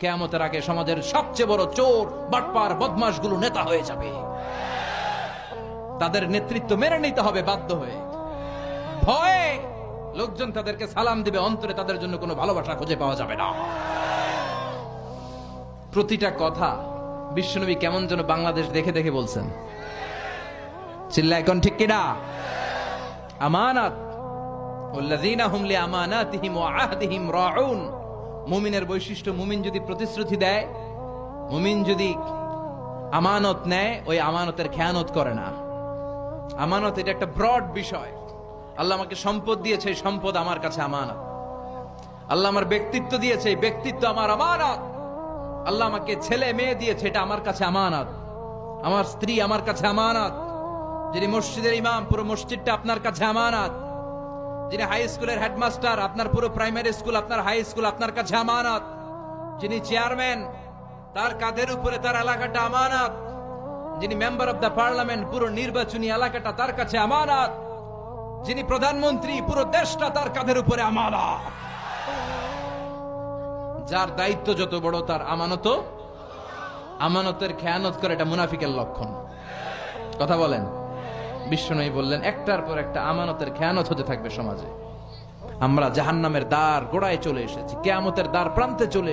কিয়ামতের আগে সমাজের সবচেয়ে বড় চোর বাটপার বদমাশগুলো নেতা হয়ে যাবে। তাদের নেতৃত্ব মেনে নিতে হবে বাধ্য হয়ে। ভয়ে লোকজন তাদেরকে সালাম দিবে, অন্তরে তাদের জন্য কোনো ভালোবাসা খুঁজে পাওয়া যাবে না। প্রতিটা কথা বিশ্বনবী কেমন যেন বাংলাদেশ দেখে দেখে বলছেন। চিল্লা এখন ঠিক কিনা? আমানাত ওয়াল্লাযীনা হুম লিআমানাতিহিম ওয়া আহদিহিম রাউন। মুমিনের বৈশিষ্ট্য, মুমিন যদি প্রতিশ্রুতি দেয়, মুমিন যদি আমানত নেয়, ওই আমানতের খেয়ানত করে না। আমানত এটা একটা ব্রড বিষয়। আল্লাহ আমাকে সম্পদ দিয়েছে, এই সম্পদ আমার কাছে আমানত। আল্লাহ আমার ব্যক্তিত্ব দিয়েছে, এই ব্যক্তিত্ব আমার আমানত। আল্লাহ আমাকে ছেলে মেয়ে দিয়েছে, এটা আমার কাছে আমানত। আমার স্ত্রী আমার কাছে আমানত। যিনি মসজিদের ইমাম, পুরো মসজিদটা আপনার কাছে আমানত। যিনি হাই স্কুলের হেডমাস্টার, আপনার পুরো প্রাইমারি স্কুল, আপনার হাই স্কুল আপনার কাছে আমানত। যিনি চেয়ারম্যান, তার কাঁধের উপরে তার এলাকাটা আমানত। যিনি মেম্বার অফ দ্য পার্লামেন্ট, পুরো নির্বাচনী এলাকাটা তার কাছে আমানত। যিনি প্রধানমন্ত্রী, পুরো দেশটা তার কাঁধের উপরে আমানত। যার দায়িত্ব যত বড়, তার আমানত, আমানতের খেয়ানত করে, এটা মুনাফিকের লক্ষণ। কথা বলেন। বিশ্বনবী বললেন, একটার পর একটা আমানতের খেয়ানত হতে থাকবে সমাজে। আমরা জাহান্নামের দ্বার গোড়ায় চলে এসেছি, কিয়ামতের দ্বার প্রান্তে চলে